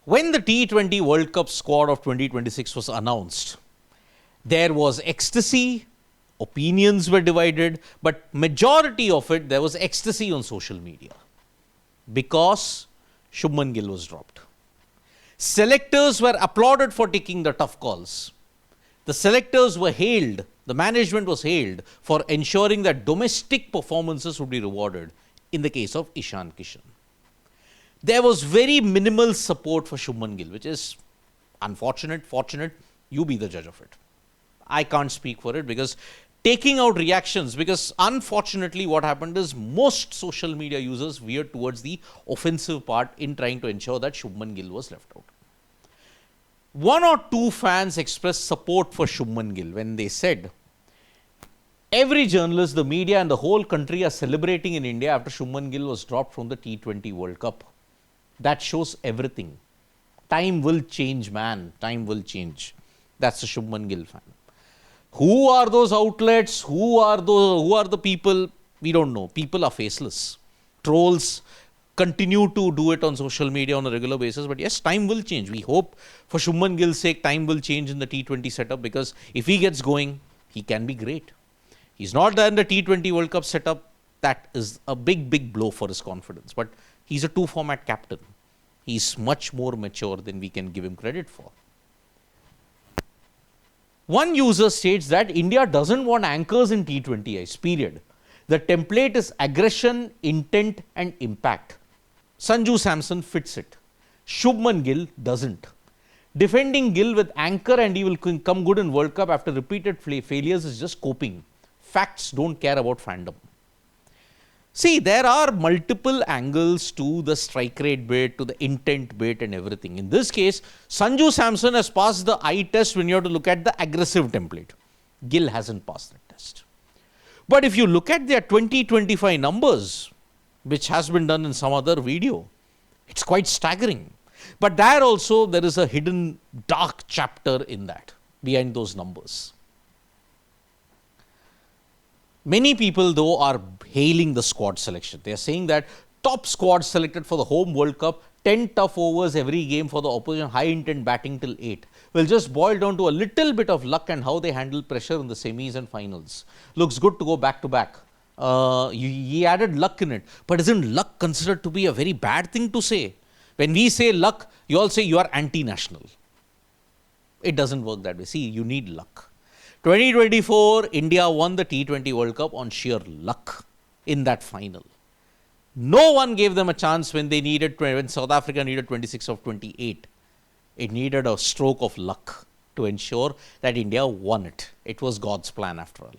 When the T20 World Cup squad of 2026 was announced, there was ecstasy, opinions were divided, but majority of it, there was ecstasy on social media because Shubman Gill was dropped. Selectors were applauded for taking the tough calls. The selectors were hailed, the management was hailed for ensuring that domestic performances would be rewarded in the case of Ishan Kishan. There was very minimal support for Shubman Gill, which is unfortunate, fortunate, you be the judge of it. I can't speak for it because taking out reactions, because unfortunately what happened is most social media users veered towards the offensive part in trying to ensure that Shubman Gill was left out. One or two fans expressed support for Shubman Gill when they said, every journalist, the media and the whole country are celebrating in India after Shubman Gill was dropped from the T20 World Cup. That shows everything. Time will change, man. Time will change. That's the Shubman Gill fan. Who are those outlets? Who are the people? We don't know. People are faceless. Trolls continue to do it on social media on a regular basis. But yes, time will change. We hope for Shubman Gill's sake, time will change in the T20 setup, because if he gets going, he can be great. He's not there in the T20 World Cup setup. That is a big, big blow for his confidence. But he's a two-format captain. He's much more mature than we can give him credit for. One user states that India doesn't want anchors in T20Is, period. The template is aggression, intent and impact. Sanju Samson fits it. Shubman Gill doesn't. Defending Gill with anchor and he will come good in World Cup after repeated failures is just coping. Facts don't care about fandom. See, there are multiple angles to the strike rate bit, to the intent bit and everything. In this case, Sanju Samson has passed the eye test when you have to look at the aggressive template. Gill hasn't passed that test. But if you look at their 2025 numbers, which has been done in some other video, it's quite staggering. But there also, there is a hidden dark chapter in that, behind those numbers. Many people, though, are hailing the squad selection. They are saying that top squad selected for the home World Cup, 10 tough overs every game for the opposition, high intent batting till 8. Will just boil down to a little bit of luck and how they handle pressure in the semis and finals. Looks good to go back to back. He added luck in it. But isn't luck considered to be a very bad thing to say? When we say luck, you all say you are anti-national. It doesn't work that way. See, you need luck. 2024, India won the T20 World Cup on sheer luck in that final. No one gave them a chance when they needed, when South Africa needed 26 of 28. It needed a stroke of luck to ensure that India won it. It was God's plan after all.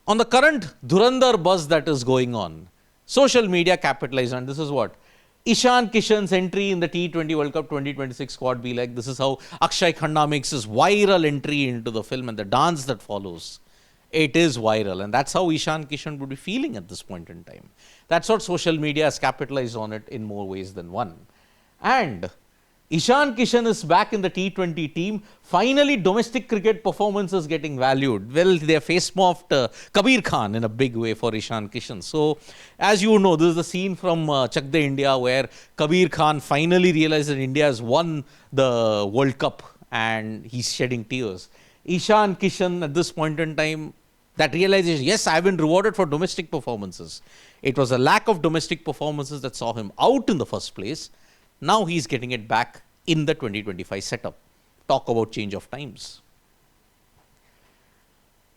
On the current Dhurandhar buzz that is going on, social media capitalized on this is what? Ishan Kishan's entry in the T20 World Cup 2026 squad be like. This is how Akshay Khanna makes his viral entry into the film and the dance that follows. It is viral, and that's how Ishan Kishan would be feeling at this point in time. That's what social media has capitalized on it in more ways than one. And Ishan Kishan is back in the T20 team. Finally, domestic cricket performance is getting valued. Well, they have face morphed Kabir Khan in a big way for Ishan Kishan. So, as you know, this is the scene from Chak De India where Kabir Khan finally realized that India has won the World Cup and he's shedding tears. Ishan Kishan at this point in time, that realization, yes, I've been rewarded for domestic performances. It was a lack of domestic performances that saw him out in the first place. Now he's getting it back in the 2025 setup. Talk about change of times.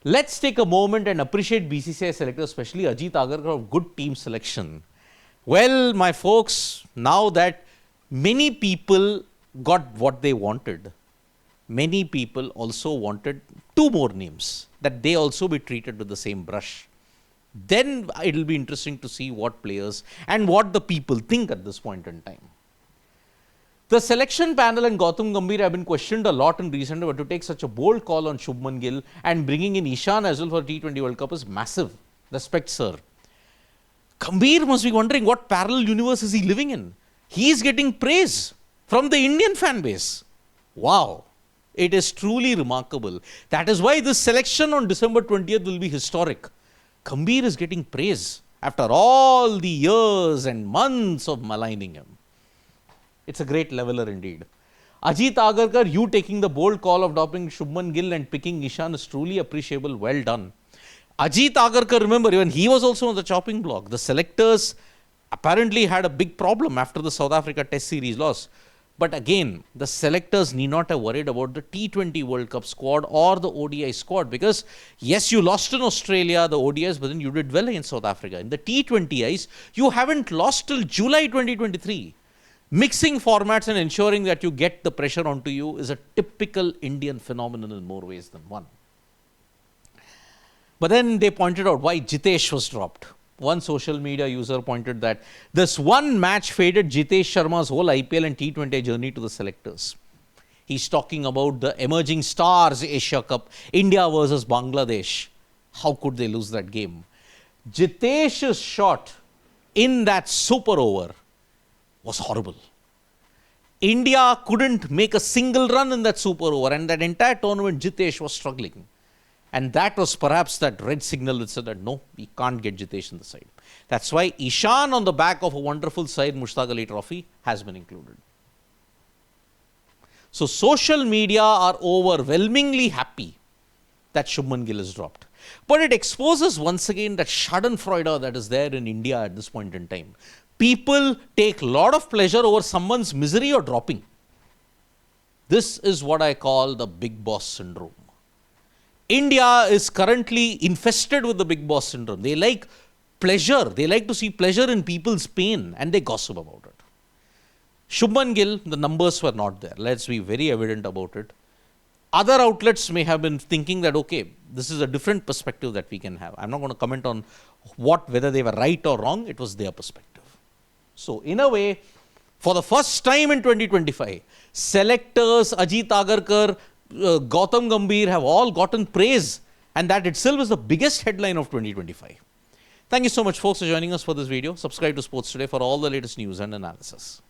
Let's take a moment and appreciate BCCI selectors, especially Ajit Agarkar, for good team selection. Well, my folks, now that many people got what they wanted, many people also wanted two more names, that they also be treated with the same brush. Then it will be interesting to see what players and what the people think at this point in time. The selection panel and Gautam Gambhir have been questioned a lot in recent, but to take such a bold call on Shubman Gill and bringing in Ishan as well for T20 World Cup is massive. Respect, sir. Gambhir must be wondering what parallel universe is he living in. He is getting praise from the Indian fan base. Wow. It is truly remarkable. That is why this selection on December 20th will be historic. Gambhir is getting praise after all the years and months of maligning him. It's a great leveler indeed. Ajit Agarkar, you taking the bold call of dropping Shubman Gill and picking Ishan is truly appreciable. Well done. Ajit Agarkar, remember, even he was also on the chopping block. The selectors apparently had a big problem after the South Africa Test series loss. But again, the selectors need not have worried about the T20 World Cup squad or the ODI squad, because yes, you lost in Australia, the ODIs, but then you did well against South Africa. In the T20Is, you haven't lost till July 2023. Mixing formats and ensuring that you get the pressure onto you is a typical Indian phenomenon in more ways than one. But then they pointed out why Jitesh was dropped. One social media user pointed that this one match faded Jitesh Sharma's whole IPL and T20 journey to the selectors. He's talking about the emerging stars Asia Cup, India versus Bangladesh. How could they lose that game? Jitesh's shot in that super over was horrible. India couldn't make a single run in that super over, and that entire tournament Jitesh was struggling. And that was perhaps that red signal that said that no, we can't get Jitesh in the side. That's why Ishan, on the back of a wonderful Syed Mushtaq Ali Trophy, has been included. So social media are overwhelmingly happy that Shubman Gill is dropped. But it exposes once again that schadenfreude that is there in India at this point in time. People take a lot of pleasure over someone's misery or dropping. This is what I call the big boss syndrome. India is currently infested with the big boss syndrome. They like pleasure. They like to see pleasure in people's pain, and they gossip about it. Shubman Gill, the numbers were not there. Let's be very evident about it. Other outlets may have been thinking that, okay, this is a different perspective that we can have. I'm not going to comment on whether they were right or wrong. It was their perspective. So, in a way, for the first time in 2025, selectors, Ajit Agarkar, Gautam Gambhir have all gotten praise, and that itself is the biggest headline of 2025. Thank you so much, folks, for joining us for this video. Subscribe to Sports Today for all the latest news and analysis.